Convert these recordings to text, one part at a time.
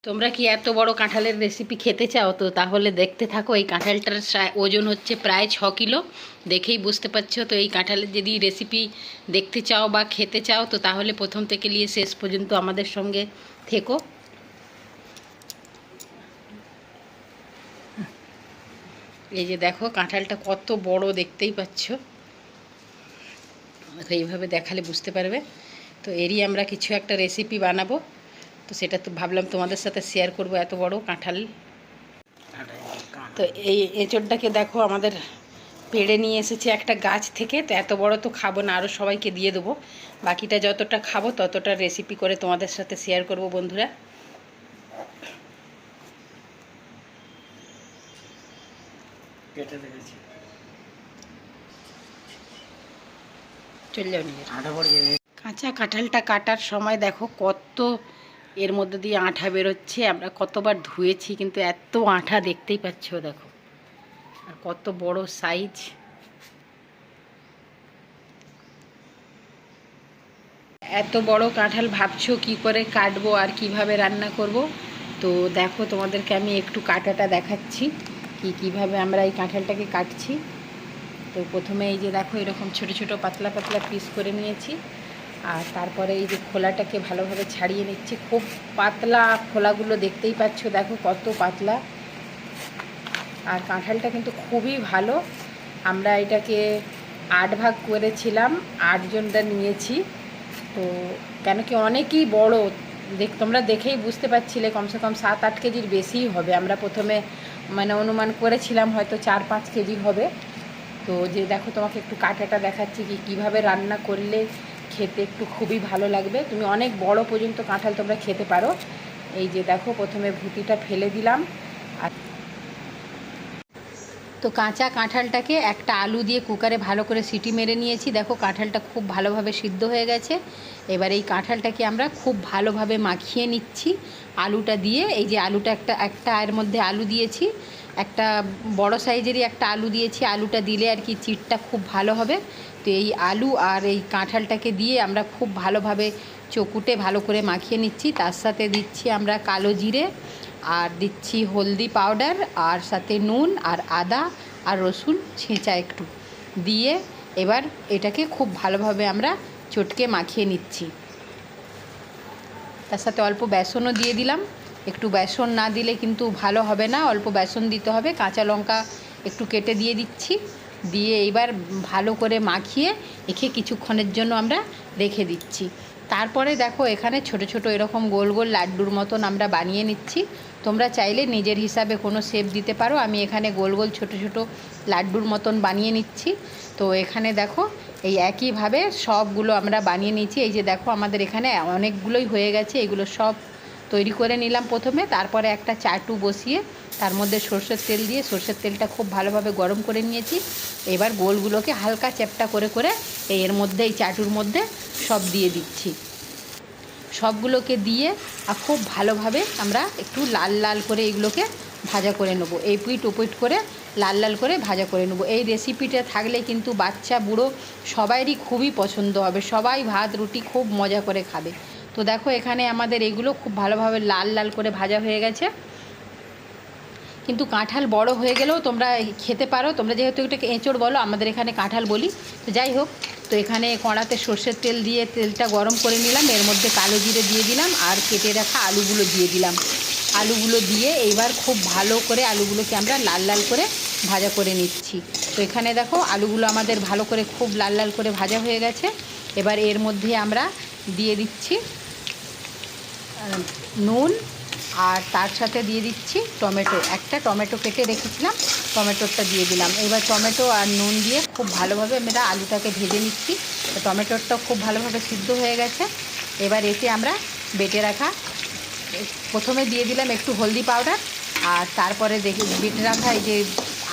তোমরা কি এত বড় কাঁঠালের রেসিপি খেতে চাও? তো তাহলে দেখতে থাকো। এই কাঁঠালটার ওজন হচ্ছে প্রায় 6 কিলো। দেখেই বুঝতে পারছো। তো এই কাঁঠালের যদি রেসিপি দেখতে চাও বা খেতে চাও তো তাহলে প্রথম থেকে নিয়ে শেষ পর্যন্ত আমাদের সঙ্গে থেকো। এই যে দেখো কাঁঠালটা কত বড়, দেখতেই পাচ্ছ। এইভাবে দেখালে বুঝতে পারবে। তো এরই আমরা কিছু একটা রেসিপি বানাবো। তো সেটা তো ভাবলাম তোমাদের সাথে শেয়ার করব, এত বড় কাঁঠাল। তো এই এঁচড়টাকে দেখো আমাদের পেড়ে নিয়ে এসেছে একটা গাছ থেকে। তো এত বড় তো খাবো না, আরও সবাইকে দিয়ে দেবো। বাকিটা যতটা খাবো ততটা রেসিপি করে তোমাদের সাথে শেয়ার করব বন্ধুরা। চলে যাও নিয়ে। কাঁচা কাঁঠালটা কাটার সময় দেখো কত এর মধ্যে দিয়ে আঠা বেরোচ্ছে। আমরা কতবার ধুয়েছি কিন্তু এত আঠা, দেখতেই পাচ্ছ দেখো। আর কত বড় সাইজ। এত বড় কাঁঠাল ভাবছো কি করে কাটবো আর কিভাবে রান্না করব। তো দেখো তোমাদেরকে আমি একটু কাটাটা দেখাচ্ছি কিভাবে আমরা এই কাঁঠালটাকে কাটছি। তো প্রথমে এই যে দেখো এরকম ছোট ছোট পাতলা পাতলা পিস করে নিয়েছি। আর তারপরে এই যে খোলাটাকে ভালোভাবে ছাড়িয়ে নিচ্ছি। খুব পাতলা খোলাগুলো, দেখতেই পাচ্ছ দেখো কত পাতলা। আর কাঁঠালটা কিন্তু খুবই ভালো। আমরা এটাকে 8 ভাগ করেছিলাম, 8 জনটা নিয়েছি। তো কেন কি অনেকই বড়, তোমরা দেখেই বুঝতে পারছিলে কমসে কম 7-8 কেজির বেশিই হবে। আমরা প্রথমে অনুমান করেছিলাম হয়তো 4-5 কেজি হবে। তো যে দেখো তোমাকে একটু কাটাটা দেখাচ্ছি কিভাবে রান্না করলে খেতে একটু খুবই ভালো লাগবে। তুমি অনেক বড় পর্যন্ত কাঁঠাল তোমরা খেতে পারো। এই যে দেখো প্রথমে ভুঁটিটা ফেলে দিলাম। আর তো কাঁচা কাঁঠালটাকে একটা আলু দিয়ে কুকারে ভালো করে সিটি মেরে নিয়েছি। দেখো কাঁঠালটা খুব ভালোভাবে সিদ্ধ হয়ে গেছে। এবার এই কাঁঠালটাকে আমরা খুব ভালোভাবে মাখিয়ে নিচ্ছি আলুটা দিয়ে। এই যে আলুটা একটা এর মধ্যে আলু দিয়েছি, একটা বড় সাইজেরই একটা আলু দিয়েছি। আলুটা দিলে আর কি চিটটা খুব ভালো হবে। তো এই আলু আর এই কাঁঠালটাকে দিয়ে আমরা খুব ভালোভাবে চকুটে ভালো করে মাখিয়ে নিচ্ছি। তার সাথে দিচ্ছি আমরা কালো জিরে, আর দিচ্ছি হলদি পাউডার, আর সাথে নুন আর আদা আর রসুন ছেঁচা একটু দিয়ে এবার এটাকে খুব ভালোভাবে আমরা চটকে মাখিয়ে নিচ্ছি। তার সাথে অল্প বেসনও দিয়ে দিলাম। একটু বেসন না দিলে কিন্তু ভালো হবে না, অল্প বেসন দিতে হবে। কাঁচা লঙ্কা একটু কেটে দিয়ে দিচ্ছি। দিয়ে এবার ভালো করে মাখিয়ে এখে কিছুক্ষণের জন্য আমরা রেখে দিচ্ছি। তারপরে দেখো এখানে ছোট ছোট এরকম গোল গোল লাড্ডুর মতন আমরা বানিয়ে নিচ্ছি। তোমরা চাইলে নিজের হিসাবে কোনো শেপ দিতে পারো। আমি এখানে গোল গোল ছোট ছোট লাড্ডুর মতন বানিয়ে নিচ্ছি। তো এখানে দেখো এই একইভাবে সবগুলো আমরা বানিয়ে নিয়েছি। এই যে দেখো আমাদের এখানে অনেকগুলোই হয়ে গেছে। এগুলো সব তৈরি করে নিলাম প্রথমে। তারপরে একটা চাটু বসিয়ে তার মধ্যে সরষের তেল দিয়ে সরষের তেলটা খুব ভালোভাবে গরম করে নিয়েছি। এবার গোলগুলোকে হালকা চ্যাপ্টা করে করে এর মধ্যে এই চাটুর মধ্যে সব দিয়ে দিচ্ছি। সবগুলোকে দিয়ে খুব ভালোভাবে আমরা একটু লাল লাল করে এগুলোকে ভাজা করে নেবো। এই পিঠ ওপিঠ করে লাল লাল করে ভাজা করে নেবো। এই রেসিপিটা থাকলে কিন্তু বাচ্চা বুড়ো সবাইরই খুবই পছন্দ হবে। সবাই ভাত রুটি খুব মজা করে খাবে। তো দেখো এখানে আমাদের এগুলো খুব ভালোভাবে লাল লাল করে ভাজা হয়ে গেছে। কিন্তু কাঁঠাল বড় হয়ে গেলেও তোমরা খেতে পারো। তোমরা যেহেতু এটাকে এঁচড় বলো, আমাদের এখানে কাঁঠাল বলি। তো যাই হোক, তো এখানে কড়াতে সর্ষের তেল দিয়ে তেলটা গরম করে নিলাম। এর মধ্যে কালো জিরে দিয়ে দিলাম আর কেটে রাখা আলুগুলো দিয়ে দিলাম। আলুগুলো দিয়ে এইবার খুব ভালো করে আলুগুলোকে আমরা লাল লাল করে ভাজা করে নিচ্ছি। তো এখানে দেখো আলুগুলো আমাদের ভালো করে খুব লাল লাল করে ভাজা হয়ে গেছে। এবার এর মধ্যে আমরা দিয়ে দিচ্ছি নুন, আর তার সাথে দিয়ে দিচ্ছি টমেটো। একটা টমেটো কেটে রেখেছিলাম, টমেটোটা দিয়ে দিলাম। এবার টমেটো আর নুন দিয়ে খুব ভালোভাবে আমরা আলুটাকে ভেজে নিচ্ছি। টমেটোটাও খুব ভালোভাবে সিদ্ধ হয়ে গেছে। এবার এতে আমরা বেটে রাখা, প্রথমে দিয়ে দিলাম একটু হলদি পাউডার, আর তারপরে বেটে রাখা এই যে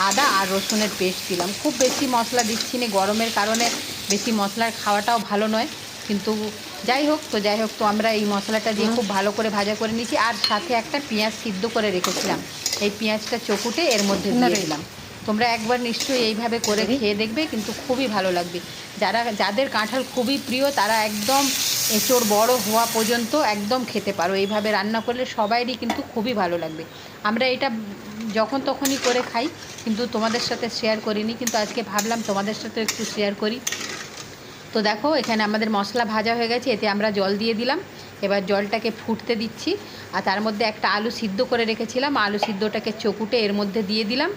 আদা আর রসুনের পেস্ট দিলাম। খুব বেশি মশলা দিচ্ছি না, গরমের কারণে বেশি মশলার খাওয়াটাও ভালো নয়। কিন্তু যাই হোক তো আমরা এই মশলাটা দিয়ে খুব ভালো করে ভাজা করে নিয়েছি। আর সাথে একটা পেঁয়াজ সিদ্ধ করে রেখেছিলাম, এই পেঁয়াজটা চকুটে এর মধ্যে দিয়ে দিলাম। তোমরা একবার নিশ্চয়ই এইভাবে করে খেয়ে দেখবে, কিন্তু খুবই ভালো লাগবে। যাদের কাঁঠাল খুবই প্রিয় তারা একদম এঁচোড় বড় হওয়া পর্যন্ত একদম খেতে পারো। এইভাবে রান্না করলে সবাইরই কিন্তু খুবই ভালো লাগবে। আমরা এটা যখন তখনই করে খাই, কিন্তু তোমাদের সাথে শেয়ার করিনি, কিন্তু আজকে ভাবলাম তোমাদের সাথে একটু শেয়ার করি। তো দেখো এখানে আমাদের মশলা ভাজা হয়ে গেছে, এতে আমরা জল দিয়ে দিলাম। এবার জলটাকে ফুটতে দিচ্ছি, আর তার মধ্যে একটা আলু সিদ্ধ করে রেখেছিলাম, আলু সিদ্ধটাকে চকুটে এর মধ্যে দিয়ে দিলাম।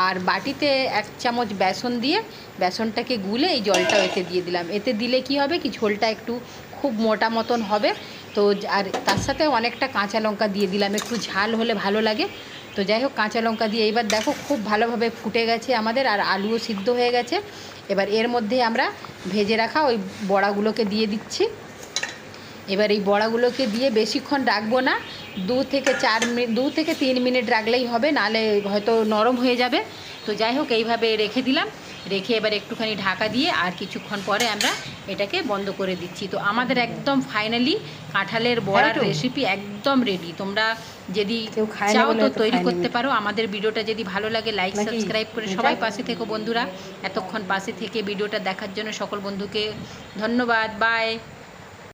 আর বাটিতে 1 চামচ বেসন দিয়ে বেসনটাকে গুলে এই জলটাও এতে দিয়ে দিলাম। এতে দিলে কি হবে কি, ঝোলটা একটু খুব মোটা মতন হবে। তো আর তার সাথে অনেকটা কাঁচা লঙ্কা দিয়ে দিলাম, একটু ঝাল হলে ভালো লাগে। তো যাই হোক, কাঁচা লঙ্কা দিয়ে এইবার দেখো খুব ভালোভাবে ফুটে গেছে আমাদের, আর আলুও সিদ্ধ হয়ে গেছে। এবার এর মধ্যে আমরা ভেজে রাখা ওই বড়াগুলোকে দিয়ে দিচ্ছি। এবার এই বড়াগুলোকে দিয়ে বেশিক্ষণ রাখবো না, 2 থেকে 3 মিনিট রাখলেই হবে, নাহলে হয়তো নরম হয়ে যাবে। তো যাই হোক, এইভাবে রেখে দিলাম। রেখে এবার একটুখানি ঢাকা দিয়ে আর কিছুক্ষণ পরে আমরা এটাকে বন্ধ করে দিচ্ছি। তো আমাদের একদম ফাইনালি কাঁঠালের বড়ার রেসিপি একদম রেডি। তোমরা যদি চাও তো তৈরি করতে পারো। আমাদের ভিডিওটা যদি ভালো লাগে লাইক সাবস্ক্রাইব করে সবাই পাশে থেকো বন্ধুরা। এতক্ষণ পাশে থেকে ভিডিওটা দেখার জন্য সকল বন্ধুকে ধন্যবাদ। বাই।